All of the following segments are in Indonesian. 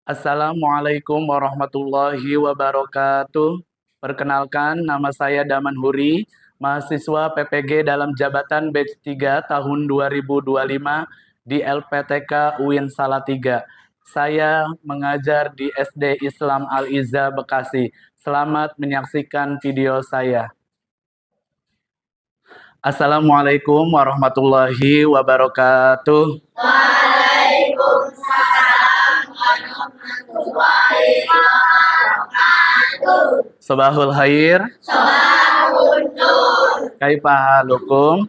Assalamualaikum warahmatullahi wabarakatuh. Perkenalkan, nama saya Daman Huri, mahasiswa PPG dalam jabatan batch 3 tahun 2025 di LPTK UIN Salatiga. Saya mengajar di SD Islam Al-Izza Bekasi. Selamat menyaksikan video saya. Assalamualaikum warahmatullahi wabarakatuh. Sabahul khair. Kaifa halukum?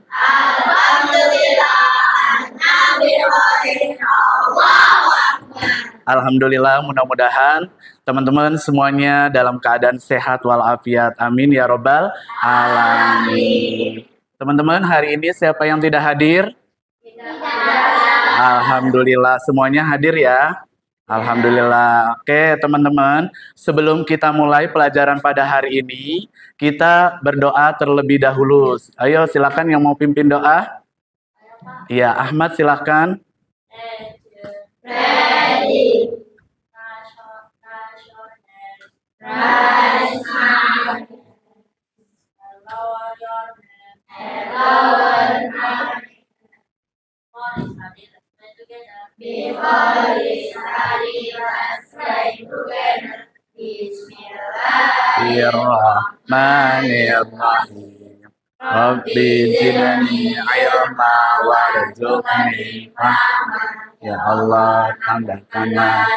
Alhamdulillah, mudah-mudahan teman-teman semuanya dalam keadaan sehat walafiat. Amin ya robbal alamin. Teman-teman, hari ini siapa yang tidak hadir? Alhamdulillah, semuanya hadir ya. Alhamdulillah. Oke, teman-teman, sebelum kita mulai pelajaran pada hari ini, kita berdoa terlebih dahulu. Ayo, silakan yang mau pimpin doa. Iya, Ahmad silakan. Ready. Bismillahirrahmanirrahim. Rabbi zidni ilma warzuqni fahma. Ya Allah, tambahkanlah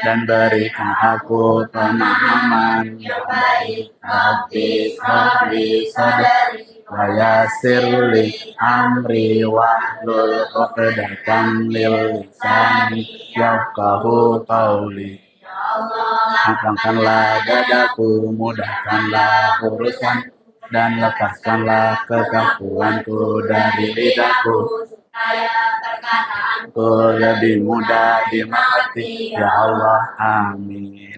dan berikan aku pemahaman yang baik. Rabbi shrahli sadri wa yassir li amri wahlul 'uqdatam min lisani yafqahu qawli. Lapangkanlah dadaku, mudahkanlah urusan, dan lepaskanlah kekakuanku dari lidahku, ku lebih mudah dimengerti, ya Allah, amin.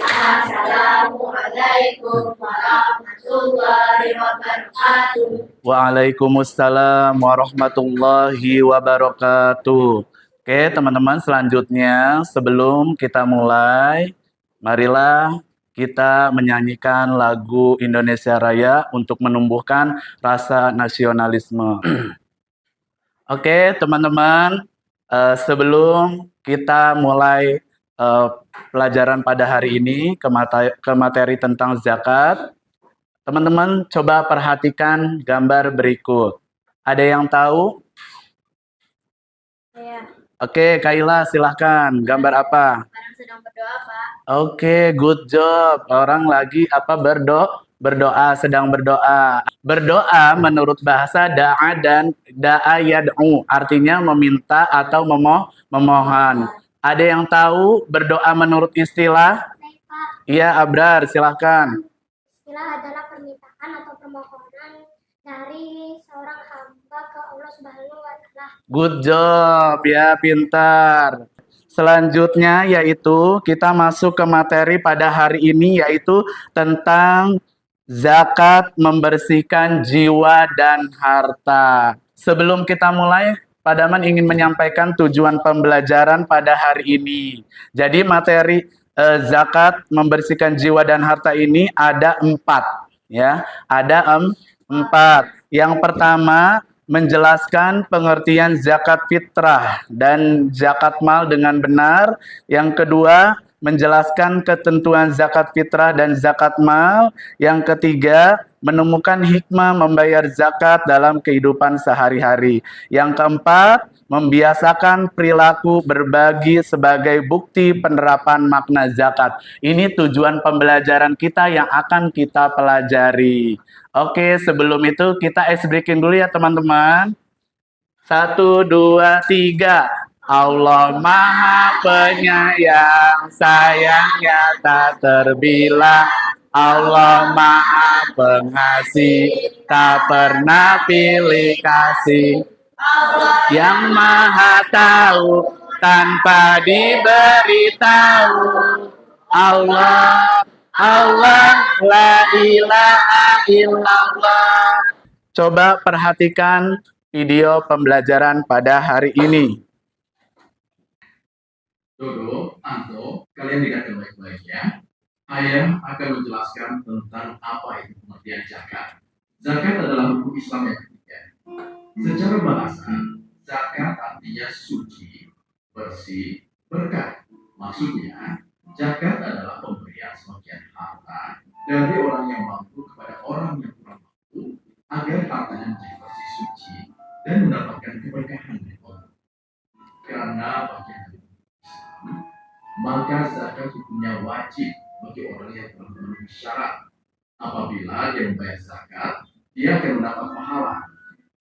Assalamualaikum warahmatullahi wabarakatuh. Waalaikumsalam warahmatullahi wabarakatuh. Oke, teman-teman, selanjutnya sebelum kita mulai, marilah kita menyanyikan lagu Indonesia Raya untuk menumbuhkan rasa nasionalisme. Oke, teman-teman, sebelum kita mulai pelajaran pada hari ini ke materi tentang zakat, teman-teman coba perhatikan gambar berikut. Ada yang tahu? Ya. Oke, Kaila silahkan. Gambar apa? Orang sedang berdoa, Pak. Oke, good job. Orang lagi apa berdoa, sedang berdoa. Berdoa menurut bahasa da'a dan da'a yad'u, artinya meminta atau memohon. Ada yang tahu berdoa menurut istilah? Iya, Abrar, silahkan. Istilah adalah permintaan atau permohonan dari seorang hamba ke Allah Subhanahu wa Ta'ala. Good job ya, pintar. Selanjutnya yaitu kita masuk ke materi pada hari ini, yaitu tentang zakat membersihkan jiwa dan harta. Sebelum kita mulai, Pak Daman ingin menyampaikan tujuan pembelajaran pada hari ini. Jadi materi zakat membersihkan jiwa dan harta ini ada 4, ya. Ada 4. Yang pertama, menjelaskan pengertian zakat fitrah dan zakat mal dengan benar. Yang kedua, menjelaskan ketentuan zakat fitrah dan zakat mal. Yang ketiga, menemukan hikmah membayar zakat dalam kehidupan sehari-hari. Yang keempat, membiasakan perilaku berbagi sebagai bukti penerapan makna zakat. Ini tujuan pembelajaran kita yang akan kita pelajari. Oke, sebelum itu kita ice breaking dulu ya teman-teman. 1, 2, 3. Allah Maha Penyayang, sayangnya tak terbilang. Allah Maha Pengasih, tak pernah pilih kasih. Yang Maha Tahu tanpa diberitahu. Allah, la ilaha illallah. Coba perhatikan video pembelajaran pada hari ini. Dodo, Anto, kalian dengarkan baik-baik ya. Ayah akan menjelaskan tentang apa itu pengertian zakat. Zakat adalah hukum Islam yang ketiga. Secara bahasa, zakat artinya suci, bersih, berkah. Maksudnya, zakat adalah pemberian sebagian harta dari orang yang mampu kepada orang yang kurang mampu agar hartanya menjadi bersih suci dan mendapatkan keberkahan dari Allah. Karena bagian dari Islam, maka zakat hukumnya wajib bagi orang yang telah memenuhi syarat. Apabila dia membayar zakat, dia akan mendapat pahala.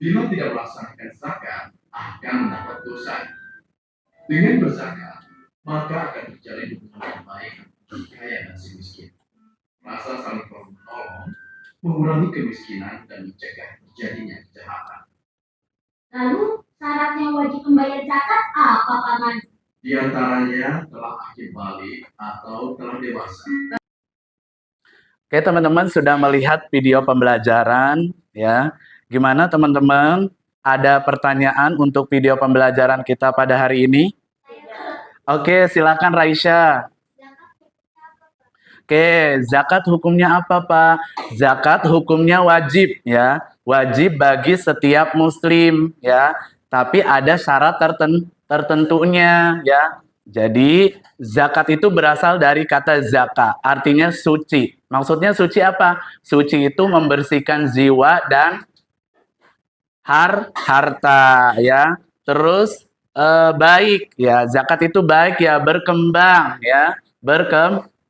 Bila tidak melaksanakan zakat, akan mendapat dosa. Dengan berzakat, maka akan terjalin hubungan yang baik antara si kaya dan si miskin. Rasa saling tolong mengurangi kemiskinan dan mencegah terjadinya kejahatan. Lalu syaratnya wajib membayar zakat apa, Paman? Di antaranya telah akil balik atau telah dewasa. Oke, teman-teman sudah melihat video pembelajaran ya. Gimana teman-teman? Ada pertanyaan untuk video pembelajaran kita pada hari ini? Oke, silakan Raisya. Oke, zakat hukumnya apa, Pak? Zakat hukumnya wajib ya. Wajib bagi setiap muslim ya. Tapi ada syarat tertentunya ya. Jadi, zakat itu berasal dari kata zaka, artinya suci. Maksudnya suci apa? Suci itu membersihkan jiwa dan harta ya. Terus baik ya, zakat itu baik ya, berkembang ya,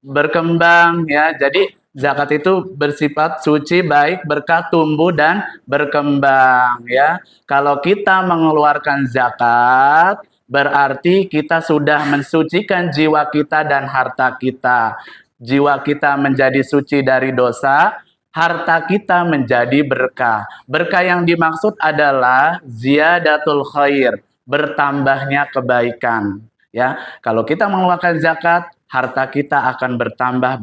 berkembang ya. Jadi zakat itu bersifat suci, baik, berkah, tumbuh dan berkembang ya. Kalau kita mengeluarkan zakat, berarti kita sudah mensucikan jiwa kita dan harta kita. Jiwa kita menjadi suci dari dosa, harta kita menjadi berkah. Berkah yang dimaksud adalah ziyadatul khair, bertambahnya kebaikan. Ya, kalau kita mengeluarkan zakat, harta kita akan bertambah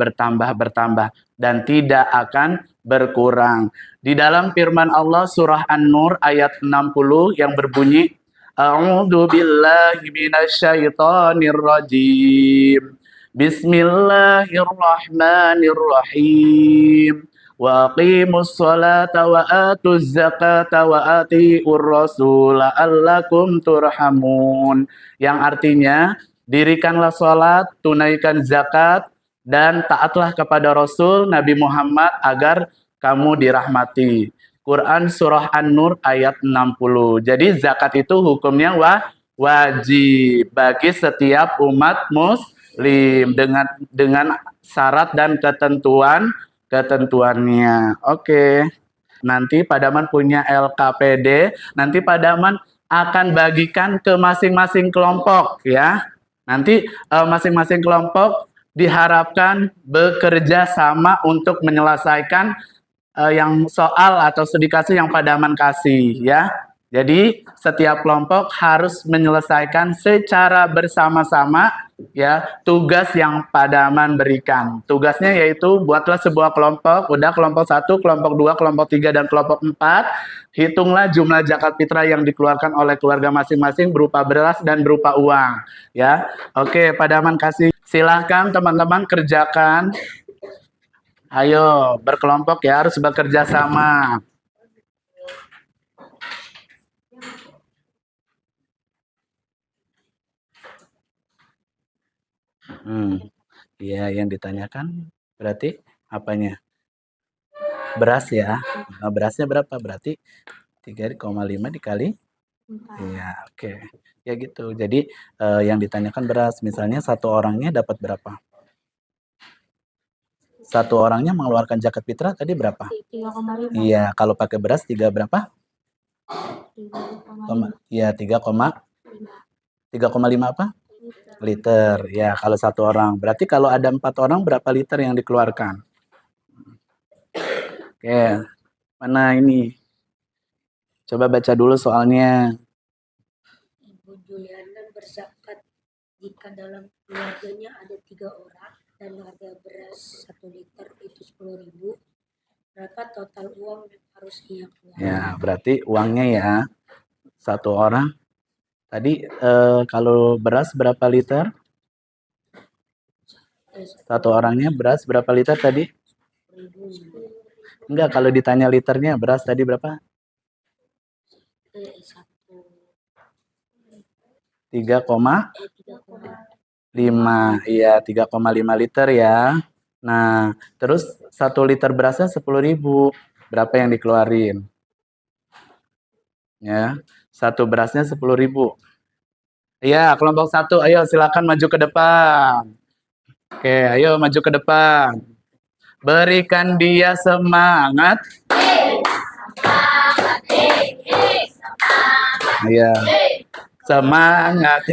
dan tidak akan berkurang. Di dalam firman Allah surah An-Nur ayat 60 yang berbunyi, A'udzu billahi minasyaitonir rajim. Bismillahirrahmanirrahim. Wa aqimus salata wa atuz zakata wa atiur rasul la'allakum turhamun. Yang artinya, dirikanlah salat, tunaikan zakat, dan taatlah kepada Rasul Nabi Muhammad agar kamu dirahmati. Quran Surah An-Nur ayat 60. Jadi zakat itu hukumnya wajib bagi setiap umat muslim dengan syarat dan ketentuannya. Oke. Nanti Pademan punya LKPD, nanti Pademan akan bagikan ke masing-masing kelompok ya. Nanti masing-masing kelompok diharapkan bekerja sama untuk menyelesaikan yang soal atau studi kasus yang Pademan kasih ya. Jadi setiap kelompok harus menyelesaikan secara bersama-sama ya tugas yang Pademan berikan. Tugasnya yaitu buatlah sebuah kelompok, udah kelompok 1, kelompok 2, kelompok 3 dan kelompok 4. Hitunglah jumlah zakat fitrah yang dikeluarkan oleh keluarga masing-masing berupa beras dan berupa uang ya. Oke, Pademan kasih. Silahkan teman-teman kerjakan. Ayo berkelompok ya, harus bekerja sama. Ya, yang ditanyakan berarti apanya? Beras ya. Berasnya berapa? Berarti 3,5 dikali? Iya, oke. Ya gitu. Jadi yang ditanyakan beras, misalnya satu orangnya dapat berapa? Satu orangnya mengeluarkan zakat fitrah tadi berapa? 3,5. Iya, kalau pakai beras 3 berapa? 3,5. Iya, 3,5 apa? Liter. Ya, kalau satu orang. Berarti kalau ada 4 orang berapa liter yang dikeluarkan? Oke. Mana ini? Coba baca dulu soalnya. Ibu Juliana berzakat jika dalam keluarganya ada 3 orang dan harga beras 1 liter itu 10.000, berapa total uang yang harus ia keluarkan? Ya, berarti uangnya ya satu orang. Tadi kalau beras berapa liter? Satu orangnya beras berapa liter tadi? 10.000. Enggak, kalau ditanya liternya beras tadi berapa? 3,5. Iya, 3,5 liter ya. Nah, terus 1 liter berasnya 10.000. Berapa yang dikeluarin? Ya, satu berasnya 10.000. Iya, kelompok 1, ayo silakan maju ke depan. Oke, ayo maju ke depan. Berikan dia semangat. Iya. Semangat,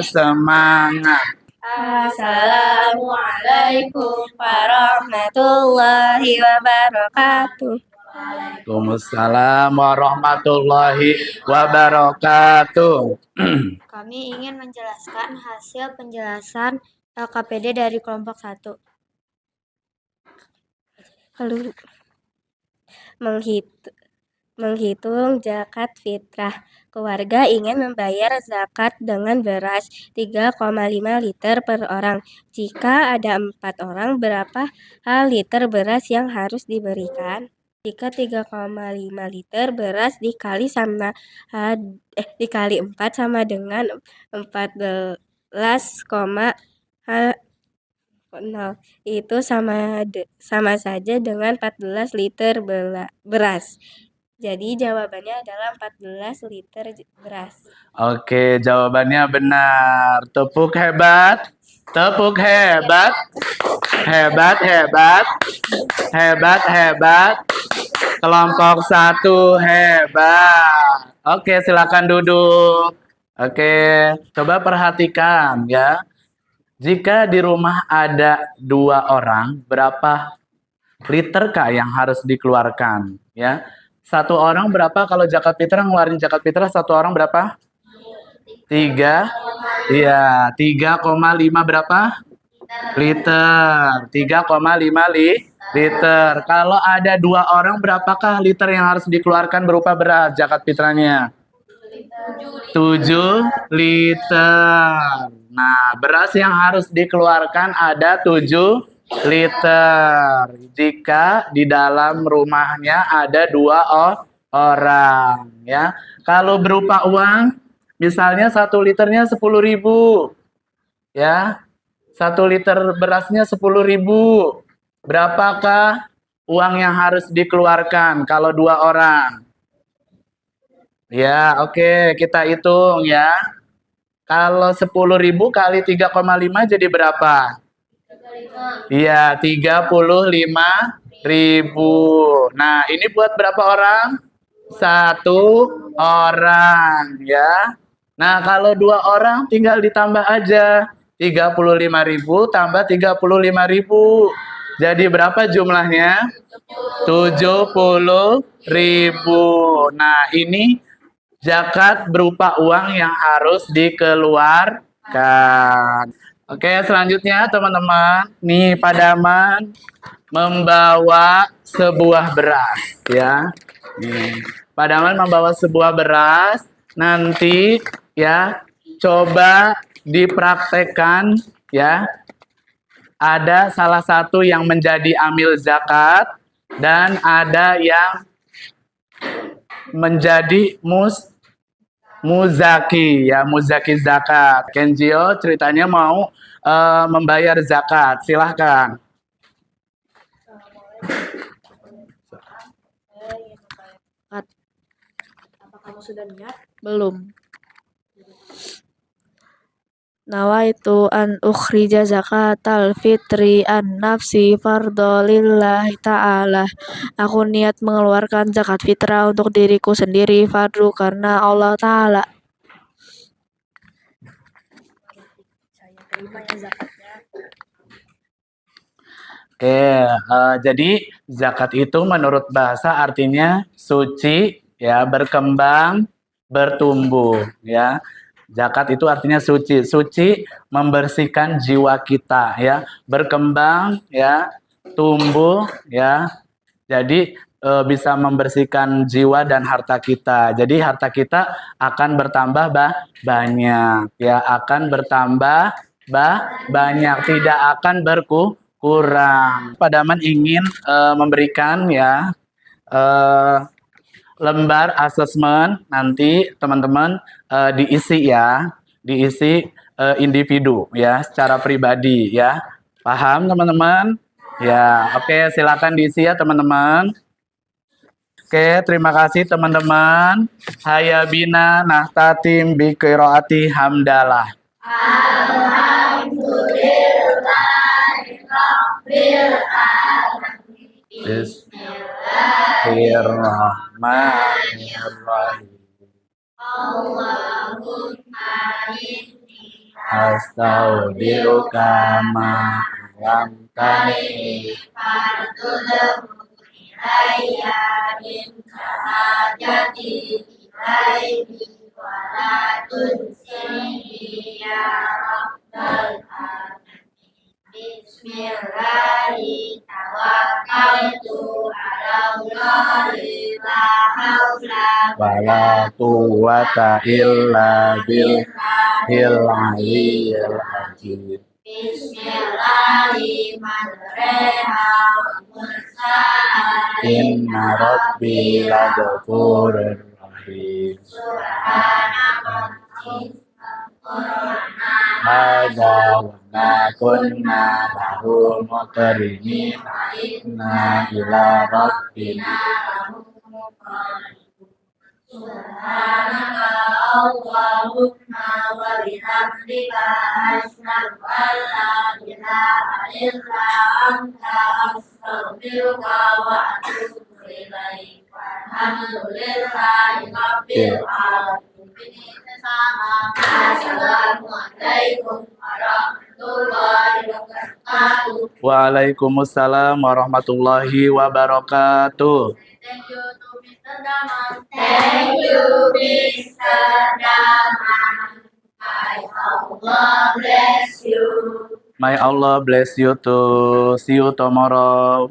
semangat. Assalamualaikum warahmatullahi wabarakatuh. Waalaikumsalam warahmatullahi wabarakatuh. Kami ingin menjelaskan hasil penjelasan LKPD dari kelompok 1. Lalu menghitung zakat fitrah. Keluarga ingin membayar zakat dengan beras 3,5 liter per orang. Jika ada 4 orang, berapa liter beras yang harus diberikan? Jika 3,5 liter beras dikali 4 sama dengan 14,0, itu sama saja dengan 14 liter beras. Jadi jawabannya adalah 14 liter beras. Oke, jawabannya benar. Tepuk hebat. Tepuk hebat. Hebat, hebat. Hebat, hebat. Kelompok 1 hebat. Oke, silakan duduk. Oke, coba perhatikan ya. Jika di rumah ada 2 orang, berapa liter kah yang harus dikeluarkan? Ya, 1 orang berapa kalau zakat fitrah, ngeluarin zakat fitrah 1 orang berapa? 3. Iya, 3,5 berapa? Liter. 3,5 liter. Kalau ada 2 orang, berapakah liter yang harus dikeluarkan berupa beras zakat fitrahnya? 7 liter. Nah, beras yang harus dikeluarkan ada 7 liter. Jika di dalam rumahnya ada 2 orang, ya. Kalau berupa uang, misalnya 1 liternya 10.000, ya. 1 liter berasnya 10.000. Berapakah uang yang harus dikeluarkan kalau 2 orang? Ya, oke, kita hitung ya. Kalau 10.000 kali 3,5 jadi berapa? Iya, 35.000. Nah, ini buat berapa orang? 1 orang ya. Nah, kalau 2 orang tinggal ditambah aja. 35.000 tambah 35.000. Jadi berapa jumlahnya? 70.000. Nah, ini zakat berupa uang yang harus dikeluarkan. Oke, selanjutnya teman-teman, nih Padaman membawa sebuah beras ya. Nih, Padaman membawa sebuah beras. Nanti ya, coba dipraktekkan ya. Ada salah satu yang menjadi amil zakat dan ada yang menjadi muzaki ya, muzaki zakat. Kenjio ceritanya mau membayar zakat. Silahkan. Apa kamu sudah niat? Belum. Nawaitu an ukhrija zakatal fitri an nafsi fardhu lillahi ta'ala. Aku niat mengeluarkan zakat fitrah untuk diriku sendiri fardu karena Allah Ta'ala. Saya terima ya zakatnya. Oke, jadi zakat itu menurut bahasa artinya suci, ya, berkembang, bertumbuh, ya. Zakat itu artinya suci, suci membersihkan jiwa kita, ya, berkembang, ya, tumbuh, ya. Jadi bisa membersihkan jiwa dan harta kita. Jadi harta kita akan bertambah banyak, ya, akan bertambah banyak, tidak akan berkurang. Padaman ingin memberikan ya lembar asesmen, nanti teman-teman diisi ya, diisi individu ya, secara pribadi ya. Paham teman-teman? Ya, oke, silakan diisi ya teman-teman. Oke, terima kasih teman-teman. Haya bina nahtatim bi qiraati hamdalah. Bismillahirrahmanirrahim. Astaudiruka ma lam tani wala quwwata illa billahil aliyyil azim. Inna rabbi laghafurur rahim. Hadza wa ma kunna lahu muqrinin inna ila rabbina Waalaikumsalam warahmatullahi wabarakatuh. May Allah bless you too. See you tomorrow.